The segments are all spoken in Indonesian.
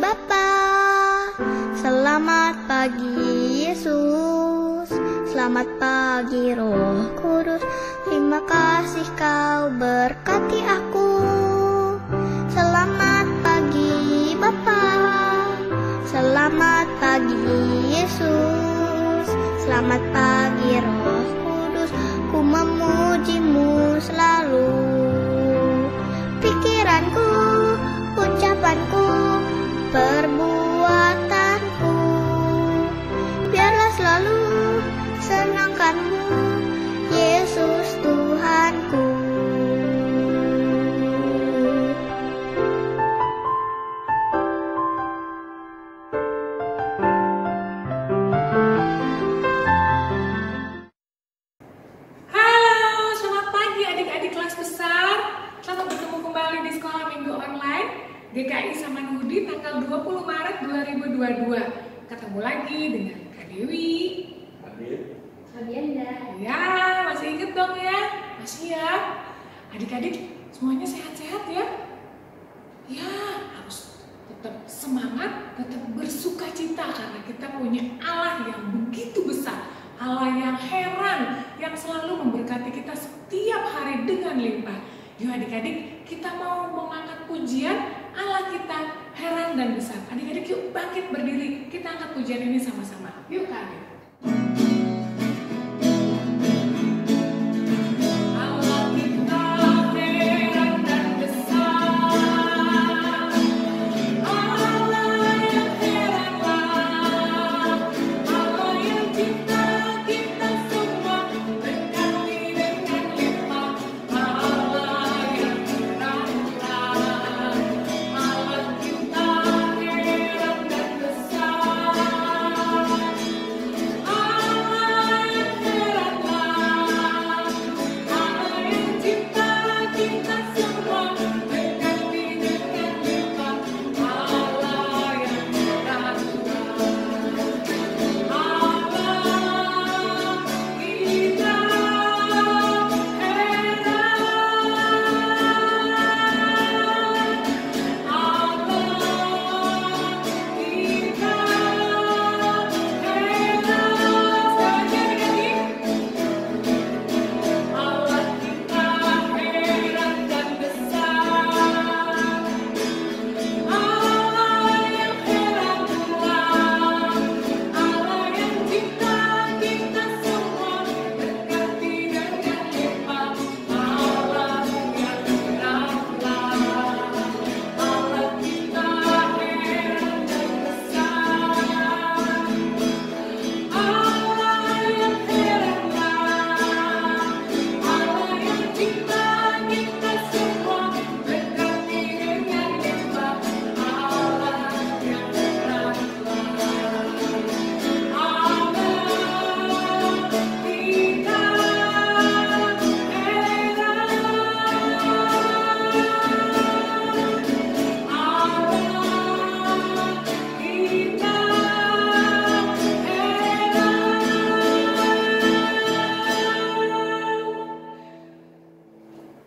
Bapa. Selamat pagi Yesus, selamat pagi Roh Kudus. Terima kasih kau berkati aku. Selamat pagi Bapa, selamat pagi Yesus, selamat pagi Roh Kudus. Ku memujimu selalu. Pikiranku, ucapanku, perbuatanku, biarlah selalu senangkanmu, Yesus Tuhanku. Halo, selamat pagi adik-adik kelas besar. Selamat bertemu kembali di Sekolah Minggu Online GKI Samanhudi tanggal 20 Maret 2022. Ketemu lagi dengan Kak Dewi, Fabianda. ya, masih inget dong ya? Masih ya? Adik-adik semuanya sehat-sehat ya? Ya, harus tetap semangat, tetap bersuka cita karena kita punya Allah yang begitu besar, Allah yang heran, yang selalu memberkati kita setiap hari dengan limpah. Yuk adik-adik, kita mau mengangkat pujian Allah kita heran dan besar. Adik-adik yuk bangkit berdiri, kita angkat pujian ini sama-sama. Yuk Kak Adik.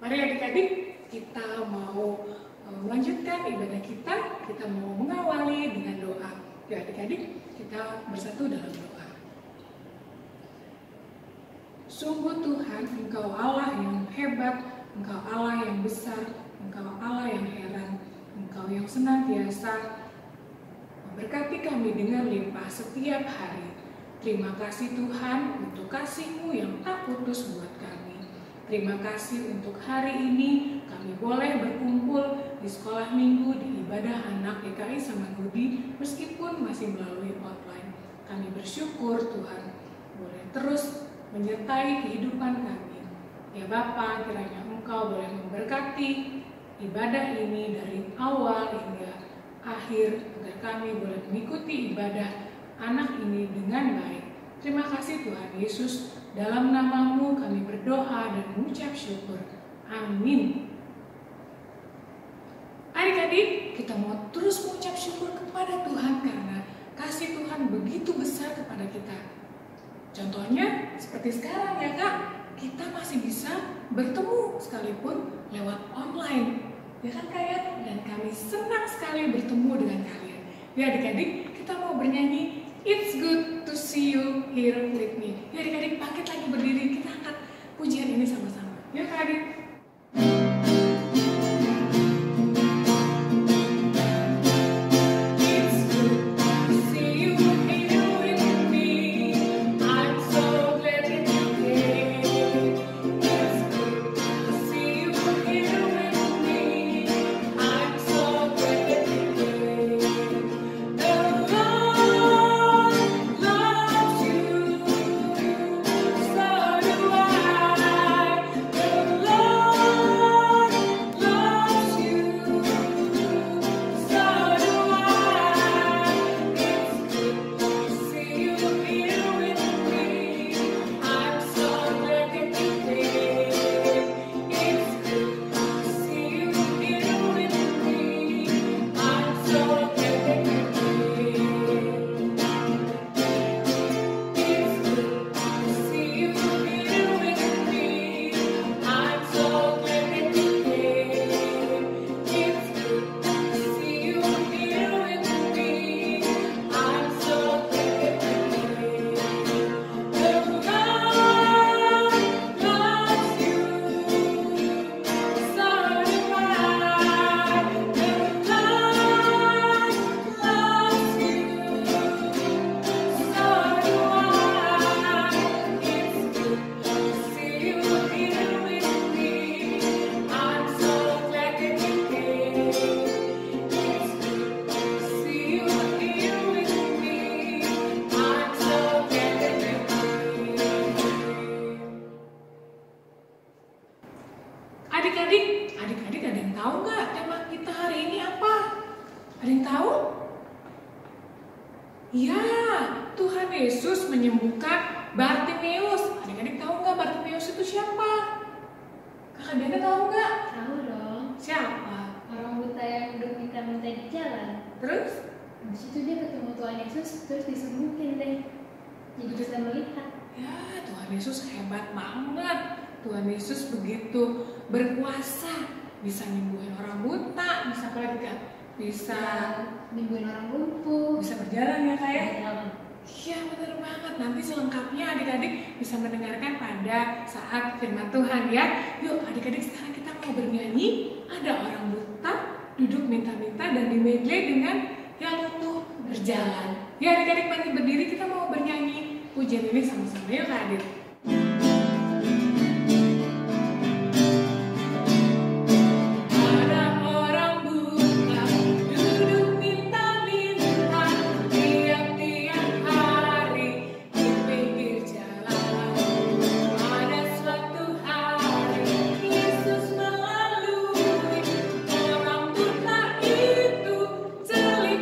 Mari adik-adik, kita mau melanjutkan ibadah kita mau mengawali dengan doa. Ya adik-adik, kita bersatu dalam doa. Sungguh Tuhan, Engkau Allah yang hebat, Engkau Allah yang besar, Engkau Allah yang heran, Engkau yang senantiasa memberkati kami dengan limpah setiap hari. Terima kasih Tuhan untuk kasih-Mu yang tak putus buat kami. Terima kasih untuk hari ini kami boleh berkumpul di sekolah minggu di ibadah anak GKI Samanhudi meskipun masih melalui online. Kami bersyukur Tuhan boleh terus menyertai kehidupan kami. Ya Bapa, kiranya Engkau boleh memberkati ibadah ini dari awal hingga akhir agar kami boleh mengikuti ibadah anak ini dengan baik. Terima kasih Tuhan Yesus. Dalam nama-Mu kami berdoa dan mengucap syukur. Amin. Adik-adik, kita mau terus mengucap syukur kepada Tuhan karena kasih Tuhan begitu besar kepada kita. Contohnya seperti sekarang ya Kak, kita masih bisa bertemu sekalipun lewat online. Ya kan Kak ya? Dan kami senang sekali bertemu dengan kalian. Ya adik-adik, kita mau bernyanyi It's good to see you here with me. Ya adik-adik, bangkit lagi berdiri, kita angkat pujian ini sama-sama. Ya adik. Adik-adik ada yang tahu nggak tema kita hari ini apa? Ada yang tahu? Ya, Tuhan Yesus menyembuhkan Bartimeus. Adik-adik tahu nggak Bartimeus itu siapa? Kakak Diana tahu nggak? Tahu dong. Siapa? Orang buta yang duduk minta-minta di jalan. Terus? Di situ dia ketemu Tuhan Yesus, terus disembuhin deh. Jadi bisa melihat. Ya, Tuhan Yesus hebat banget. Tuhan Yesus begitu berkuasa, bisa nyembuhin orang buta, bisa apa lagi Kak? Bisa nyembuhin orang lumpuh, bisa berjalan ya Kak ya? Iya benar banget. Nanti selengkapnya adik-adik bisa mendengarkan pada saat firman Tuhan ya. Yuk adik-adik, sekarang kita mau bernyanyi. Ada orang buta duduk minta-minta dan dimedley dengan yang lumpuh berjalan. Ya adik-adik, bangkit berdiri, kita mau bernyanyi pujian ini sama-sama. Yuk Kak Adit.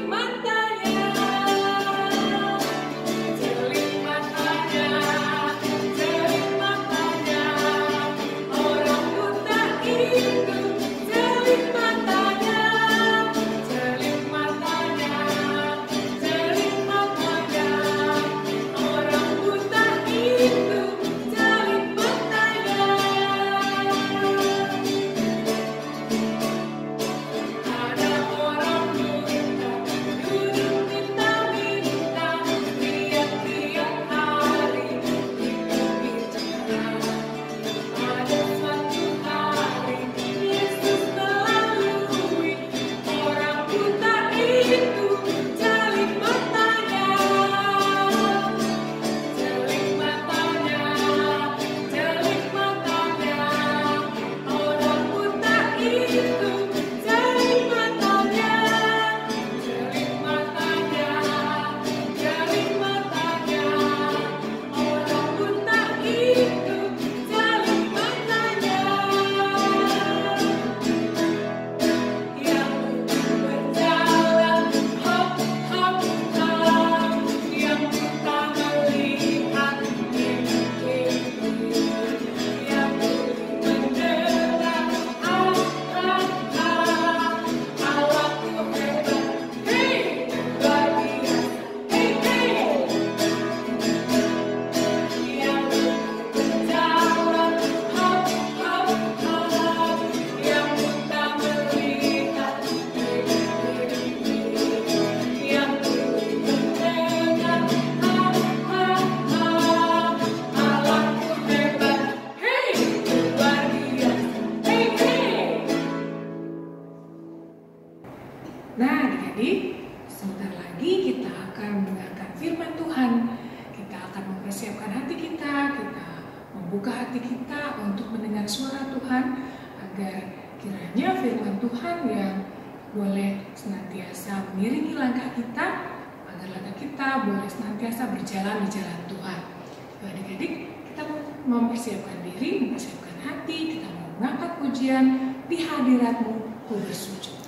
Matanya mempersiapkan hati kita membuka hati kita untuk mendengar suara Tuhan, agar kiranya firman Tuhan yang boleh senantiasa mengiringi langkah kita, agar langkah kita boleh senantiasa berjalan di jalan Tuhan. Adik-adik, kita mempersiapkan diri, mempersiapkan hati, kita mau mengangkat pujian di hadirat-Mu, ku bersujud.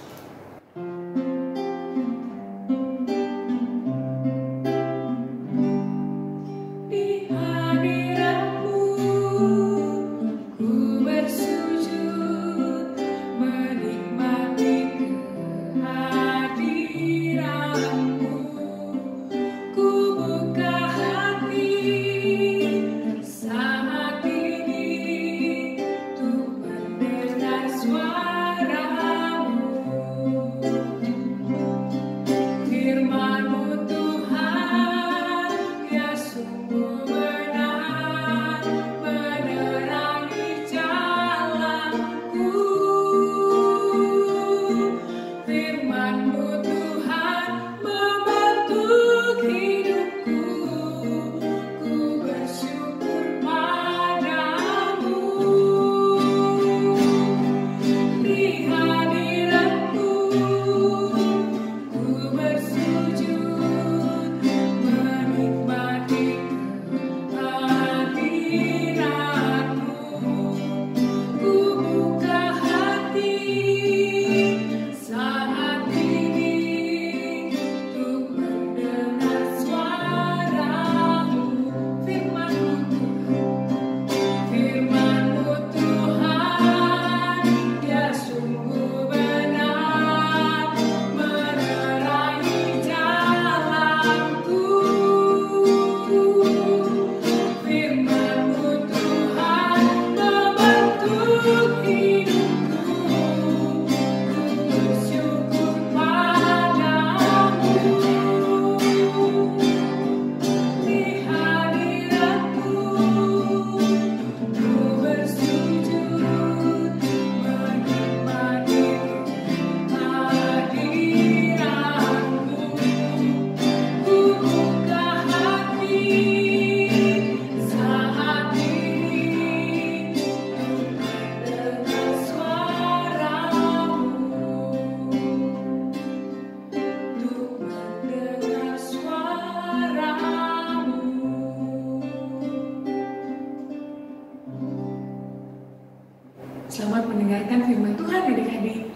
Selamat mendengarkan firman Tuhan, adik-adik.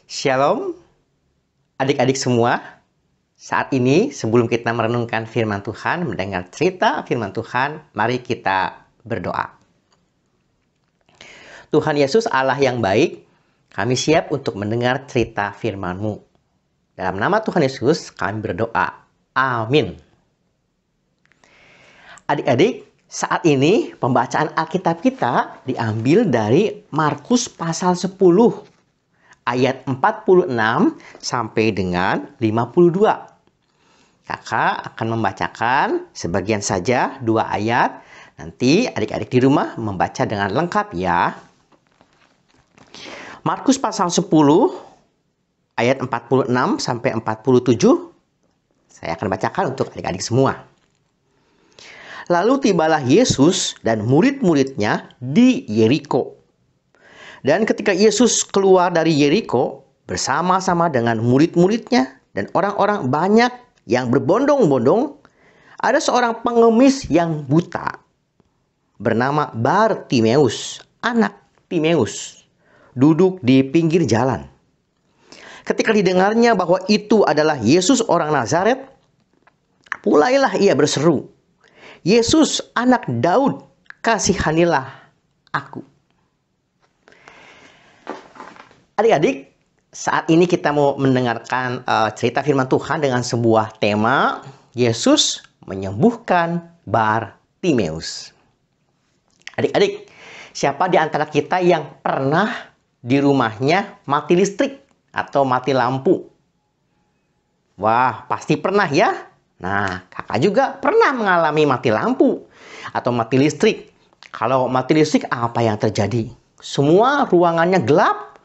Shalom, adik-adik semua. Saat ini sebelum kita merenungkan firman Tuhan, mendengar cerita firman Tuhan, mari kita berdoa. Tuhan Yesus, Allah yang baik, kami siap untuk mendengar cerita firman-Mu. Dalam nama Tuhan Yesus, kami berdoa. Amin. Adik-adik, saat ini pembacaan Alkitab kita diambil dari Markus pasal 10 ayat 46 sampai dengan 52. Kakak akan membacakan sebagian saja 2 ayat. Nanti adik-adik di rumah membaca dengan lengkap ya. Markus pasal 10 ayat 46 sampai 47. Saya akan bacakan untuk adik-adik semua. Lalu tibalah Yesus dan murid-muridnya di Yeriko. Dan ketika Yesus keluar dari Yeriko bersama-sama dengan murid-muridnya dan orang-orang banyak yang berbondong-bondong, ada seorang pengemis yang buta bernama Bartimeus, anak Timeus, duduk di pinggir jalan. Ketika didengarnya bahwa itu adalah Yesus orang Nazaret, mulailah ia berseru, "Yesus, anak Daud, kasihanilah aku." Adik-adik, saat ini kita mau mendengarkan cerita firman Tuhan dengan sebuah tema, Yesus menyembuhkan Bartimeus. Adik-adik, siapa di antara kita yang pernah di rumahnya mati listrik atau mati lampu? Wah, pasti pernah ya. Nah, kakak juga pernah mengalami mati lampu atau mati listrik. Kalau mati listrik, apa yang terjadi? Semua ruangannya gelap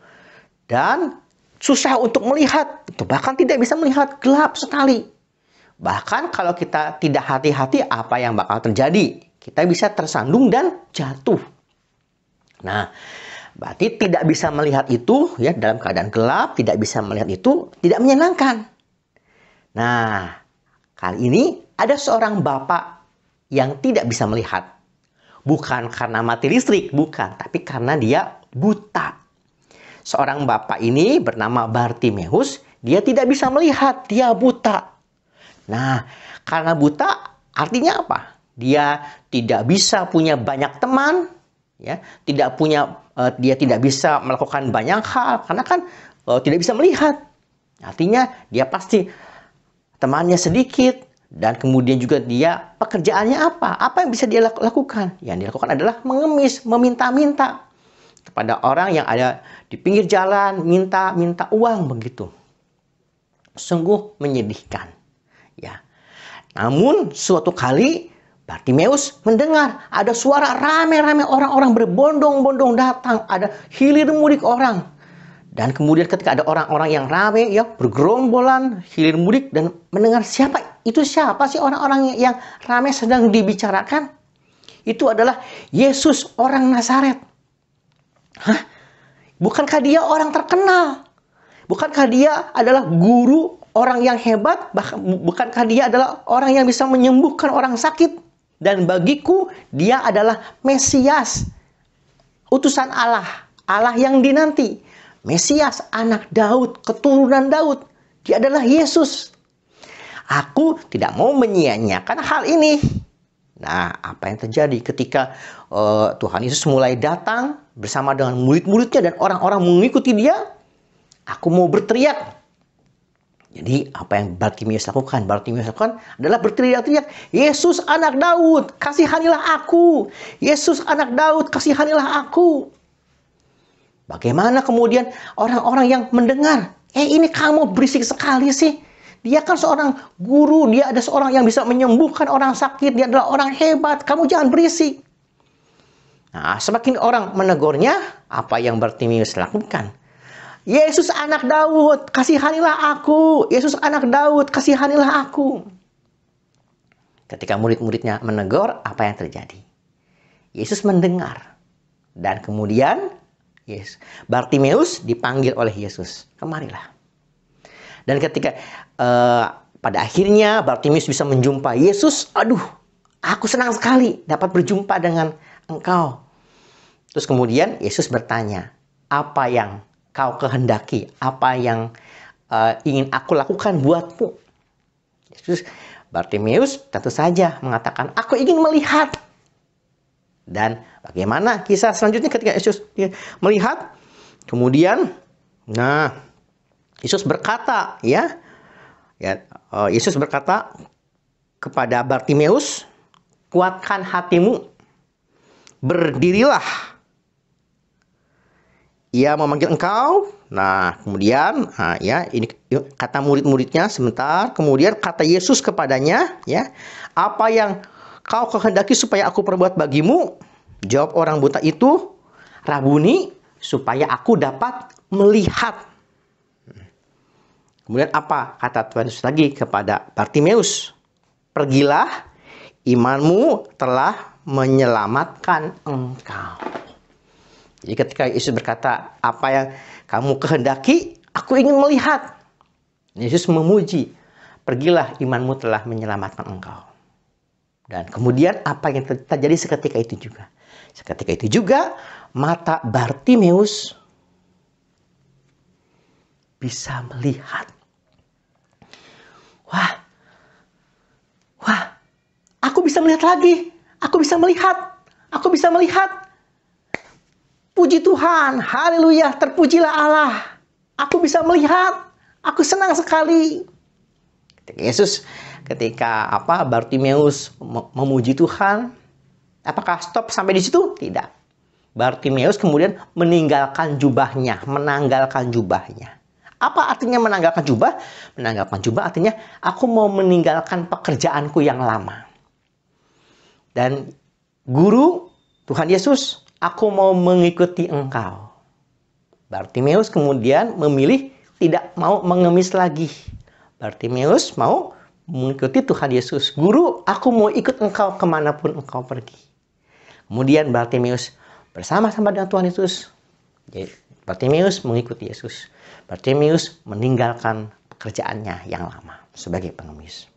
dan susah untuk melihat. Bahkan tidak bisa melihat, gelap sekali. Bahkan kalau kita tidak hati-hati, apa yang bakal terjadi? Kita bisa tersandung dan jatuh. Nah, berarti tidak bisa melihat itu ya, dalam keadaan gelap, tidak bisa melihat itu tidak menyenangkan. Nah, kali ini ada seorang bapak yang tidak bisa melihat. Bukan karena mati listrik, bukan, tapi karena dia buta. Seorang bapak ini bernama Bartimeus, dia tidak bisa melihat, dia buta. Nah, karena buta artinya apa? Dia tidak bisa punya banyak teman, ya, dia tidak bisa melakukan banyak hal karena kan tidak bisa melihat. Artinya dia pasti temannya sedikit. Dan kemudian juga dia pekerjaannya apa? Apa yang bisa dia lakukan? Yang dilakukan adalah mengemis, meminta-minta kepada orang yang ada di pinggir jalan, minta uang begitu. Sungguh menyedihkan. Ya. Namun suatu kali Bartimeus mendengar ada suara rame-rame orang-orang berbondong-bondong datang, ada hilir mudik orang. Dan kemudian ketika ada orang-orang yang rame ya bergerombolan hilir mudik dan mendengar siapa sih orang-orang yang rame sedang dibicarakan? Itu adalah Yesus orang Nazaret. Hah? Bukankah dia orang terkenal? Bukankah dia adalah guru, orang yang hebat? Bukankah dia adalah orang yang bisa menyembuhkan orang sakit? Dan bagiku dia adalah Mesias, utusan Allah, Allah yang dinanti. Mesias, anak Daud, keturunan Daud. Dia adalah Yesus. Aku tidak mau menyia-nyiakan hal ini. Nah, apa yang terjadi ketika Tuhan Yesus mulai datang bersama dengan murid-muridnya dan orang-orang mengikuti dia? Aku mau berteriak. Jadi, apa yang Bartimeus lakukan? Bartimeus lakukan adalah berteriak-teriak, Yesus anak Daud, kasihanilah aku. Yesus anak Daud, kasihanilah aku. Bagaimana kemudian orang-orang yang mendengar? Ini kamu berisik sekali sih. Dia kan seorang guru, dia ada seorang yang bisa menyembuhkan orang sakit, dia adalah orang hebat, kamu jangan berisik. Nah, semakin orang menegurnya, apa yang Bartimeus lakukan? Yesus anak Daud, kasihanilah aku. Yesus anak Daud, kasihanilah aku. Ketika murid-muridnya menegur, apa yang terjadi? Yesus mendengar. Dan kemudian Bartimeus dipanggil oleh Yesus. Kemarilah. Dan ketika pada akhirnya Bartimeus bisa menjumpai Yesus. Aduh, aku senang sekali dapat berjumpa dengan engkau. Terus kemudian Yesus bertanya, apa yang kau kehendaki? Apa yang ingin aku lakukan buatmu? Bartimeus tentu saja mengatakan, aku ingin melihat. Dan bagaimana kisah selanjutnya ketika Yesus melihat? Kemudian, Yesus berkata, Yesus berkata kepada Bartimeus, kuatkan hatimu, berdirilah. Ia memanggil engkau. Nah, kemudian, ini kata murid-muridnya sebentar. Kemudian kata Yesus kepadanya, apa yang kau kehendaki supaya aku perbuat bagimu? Jawab orang buta itu, Rabuni, supaya aku dapat melihat. Kemudian apa kata Tuhan Yesus lagi kepada Bartimeus? Pergilah, imanmu telah menyelamatkan engkau. Jadi ketika Yesus berkata, apa yang kamu kehendaki, aku ingin melihat. Yesus memuji, pergilah, imanmu telah menyelamatkan engkau. Dan kemudian apa yang terjadi seketika itu juga? Seketika itu juga mata Bartimeus bisa melihat. Wah, aku bisa melihat lagi. Aku bisa melihat. Puji Tuhan, haleluya, terpujilah Allah. Aku bisa melihat. Aku senang sekali. Ketika Bartimeus memuji Tuhan, apakah stop sampai di situ? Tidak. Bartimeus kemudian menanggalkan jubahnya. Apa artinya menanggalkan jubah? Menanggalkan jubah artinya aku mau meninggalkan pekerjaanku yang lama. Dan guru Tuhan Yesus, aku mau mengikuti engkau. Bartimeus kemudian memilih tidak mau mengemis lagi. Bartimeus mau mengikuti Tuhan Yesus. Guru, aku mau ikut engkau kemanapun engkau pergi. Kemudian Bartimeus bersama-sama dengan Tuhan Yesus. Bartimeus mengikuti Yesus. Bartimeus meninggalkan pekerjaannya yang lama sebagai pengemis.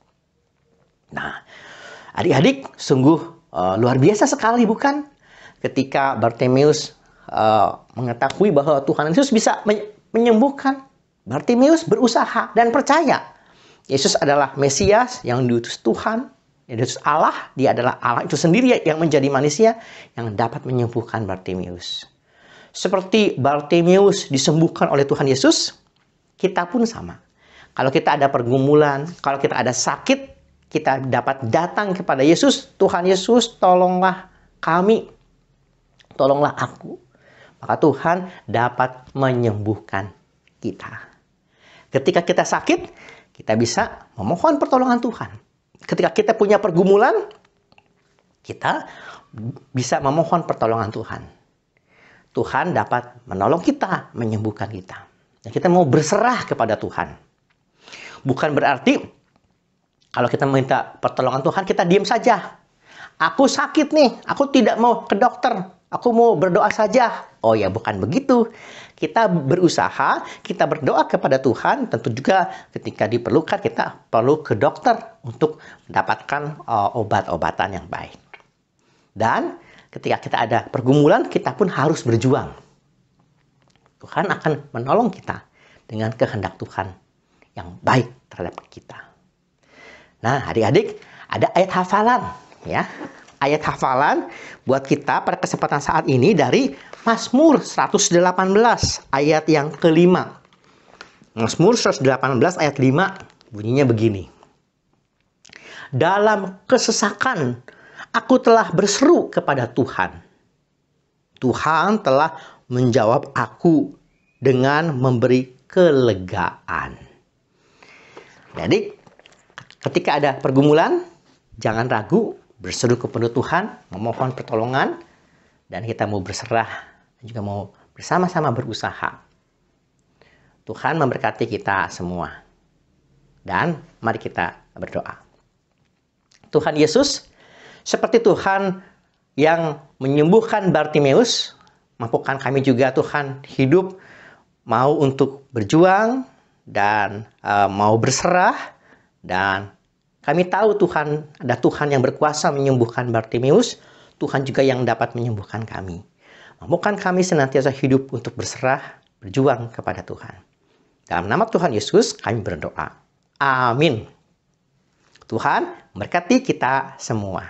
Nah, adik-adik, sungguh luar biasa sekali bukan? Ketika Bartimeus mengetahui bahwa Tuhan Yesus bisa menyembuhkan, Bartimeus berusaha dan percaya Yesus adalah Mesias yang diutus Tuhan, yang diutus Allah. Dia adalah Allah itu sendiri yang menjadi manusia yang dapat menyembuhkan Bartimeus. Seperti Bartimeus disembuhkan oleh Tuhan Yesus, kita pun sama. Kalau kita ada pergumulan, kalau kita ada sakit, kita dapat datang kepada Yesus. Tuhan Yesus, tolonglah kami, tolonglah aku. Maka Tuhan dapat menyembuhkan kita. Ketika kita sakit, kita bisa memohon pertolongan Tuhan. Ketika kita punya pergumulan, kita bisa memohon pertolongan Tuhan. Tuhan dapat menolong kita, menyembuhkan kita. Dan kita mau berserah kepada Tuhan. Bukan berarti kalau kita minta pertolongan Tuhan, kita diam saja. Aku sakit nih, aku tidak mau ke dokter. Aku mau berdoa saja. Oh ya, bukan begitu. Kita berusaha, kita berdoa kepada Tuhan. Tentu juga ketika diperlukan, kita perlu ke dokter untuk mendapatkan obat-obatan yang baik. Dan ketika kita ada pergumulan, kita pun harus berjuang. Tuhan akan menolong kita dengan kehendak Tuhan yang baik terhadap kita. Nah, adik-adik, ada ayat hafalan, ya. Ayat hafalan buat kita pada kesempatan saat ini dari Mazmur 118 ayat yang kelima. Mazmur 118 ayat 5 bunyinya begini. Dalam kesesakan aku telah berseru kepada Tuhan. Tuhan telah menjawab aku dengan memberi kelegaan. Jadi ketika ada pergumulan, jangan ragu, berseru kepada Tuhan, memohon pertolongan, dan kita mau berserah, dan juga mau bersama-sama berusaha. Tuhan memberkati kita semua. Dan mari kita berdoa. Tuhan Yesus, seperti Tuhan yang menyembuhkan Bartimeus, mampukan kami juga Tuhan hidup mau untuk berjuang dan mau berserah, dan kami tahu Tuhan, ada Tuhan yang berkuasa menyembuhkan Bartimeus, Tuhan juga yang dapat menyembuhkan kami. Mampukan kami senantiasa hidup untuk berserah, berjuang kepada Tuhan. Dalam nama Tuhan Yesus kami berdoa. Amin. Tuhan memberkati kita semua.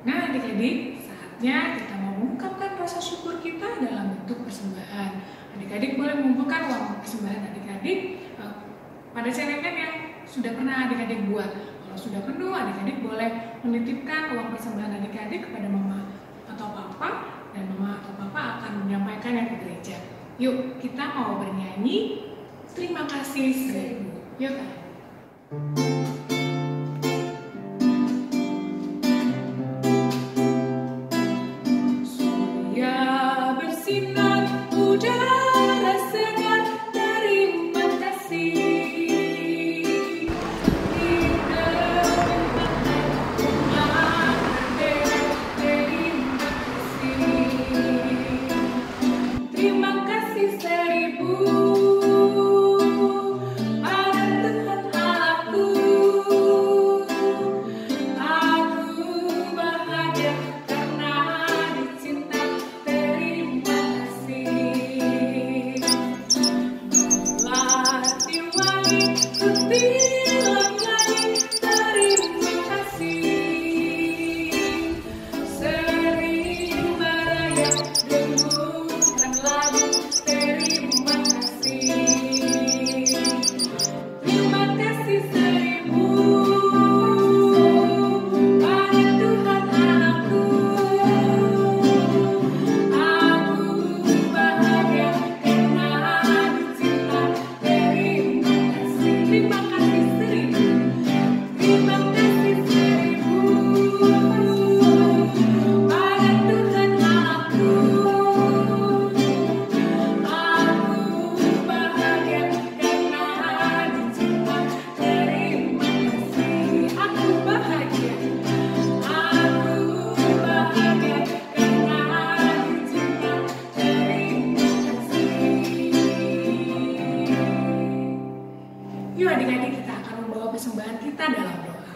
Nah, adik-adik, saatnya kita mengungkapkan rasa syukur kita dalam bentuk persembahan. Adik-adik boleh mengumpulkan uang persembahan adik-adik pada celengan yang sudah pernah adik-adik buat. Kalau sudah penuh, adik-adik boleh menitipkan uang persembahan adik-adik kepada mama atau papa, dan mama atau papa akan menyampaikannya ke gereja. Yuk, kita mau bernyanyi Terima Kasih 1000. Yuk, kan? Pada Tuhan Allahku. persembahan kita dalam doa.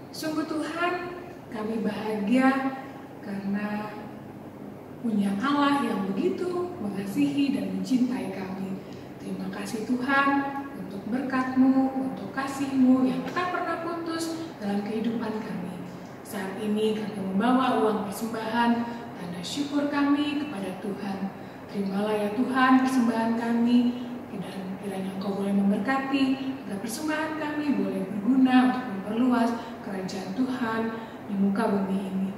Sungguh Tuhan, kami bahagia karena punya Allah yang begitu mengasihi dan mencintai kami. Terima kasih Tuhan untuk berkat-Mu, untuk kasih-Mu yang tak pernah putus dalam kehidupan kami. Saat ini kami membawa uang persembahan, tanda syukur kami kepada Tuhan. Terimalah ya Tuhan persembahan kami, dan kiranya Engkau boleh memberkati, agar persembahan kami boleh berguna untuk memperluas kerajaan Tuhan di muka bumi ini.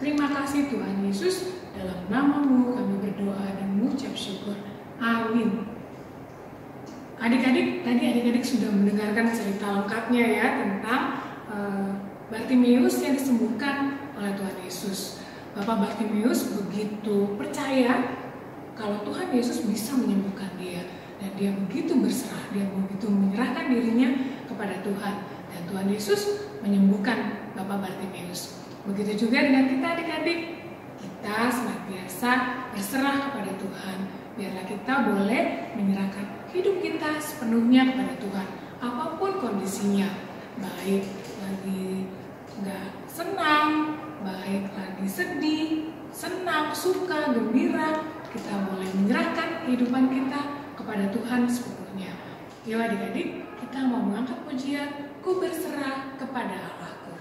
Terima kasih Tuhan Yesus, dalam nama-Mu kami berdoa dan mengucap syukur. Amin. Adik-adik, tadi adik-adik sudah mendengarkan cerita lengkapnya ya tentang Bartimeus yang disembuhkan oleh Tuhan Yesus. Bapak Bartimeus begitu percaya kalau Tuhan Yesus bisa menyembuhkan dia, dan dia begitu berserah, dia begitu menyerahkan dirinya kepada Tuhan, dan Tuhan Yesus menyembuhkan Bapak Bartimeus. Begitu juga dengan kita adik-adik, kita senantiasa berserah kepada Tuhan. Biarlah kita boleh menyerahkan hidup kita sepenuhnya kepada Tuhan, apapun kondisinya, baik lagi nggak senang, baik lagi sedih, senang, suka, gembira, kita boleh menyerahkan kehidupan kita kepada Tuhan sepenuhnya. Yuk adik-adik, kita mau mengangkat pujian, Ku berserah kepada Allahku.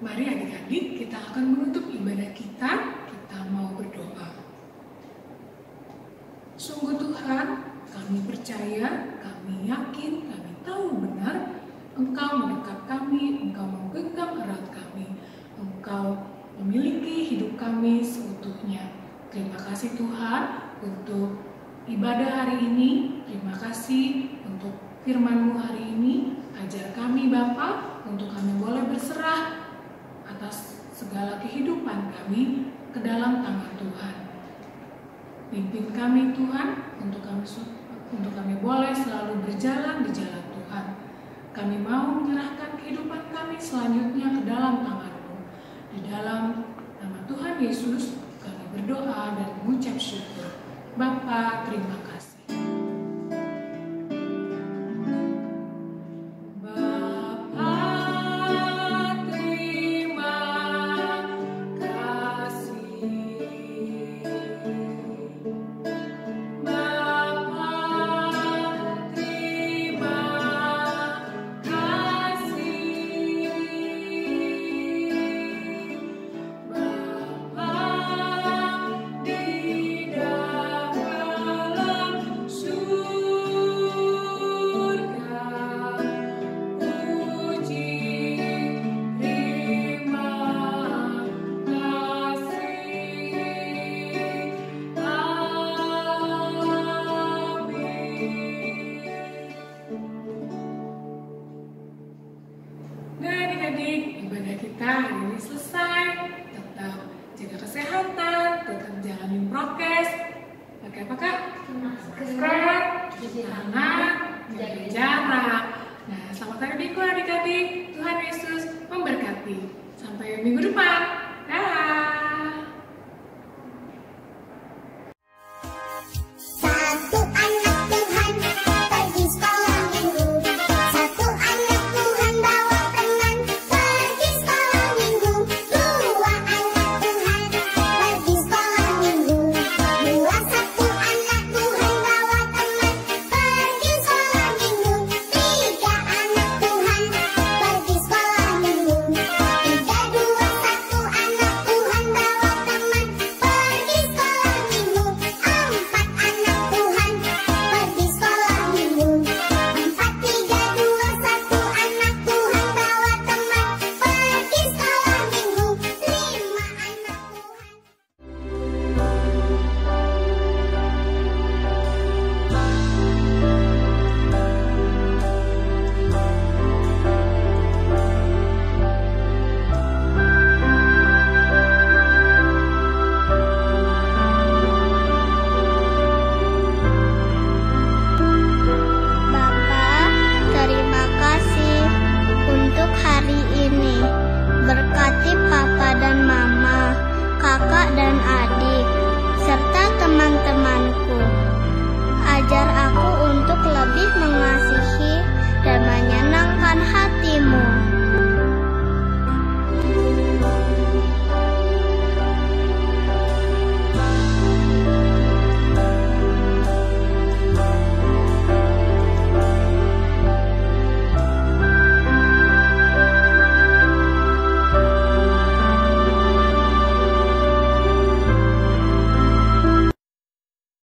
Mari adik-adik, kita akan menutup ibadah kita mau berdoa. Sungguh Tuhan, kami percaya, kami yakin, kami tahu benar Engkau mendekat kami, Engkau menggenggam erat kami, Engkau memiliki hidup kami seutuhnya. Terima kasih Tuhan untuk ibadah hari ini, terima kasih untuk firman-Mu hari ini. Ajar kami Bapa, untuk kami boleh berserah atas segala kehidupan kami ke dalam tangan Tuhan. Pimpin kami Tuhan, untuk kami boleh selalu berjalan di jalan Tuhan. Kami mau menyerahkan kehidupan kami selanjutnya ke dalam tangan-Mu. Di dalam nama Tuhan Yesus kami berdoa dan mengucap syukur. Bapa, terima kasih. ibadah kita hari ini selesai. Tetap jaga kesehatan, tetap jalanin prokes. Pakai apa Kak? Masker, cuci tangan, jaga jarak. Nah, selamat hari Minggu adik-adik. Tuhan Yesus memberkati. Sampai minggu depan.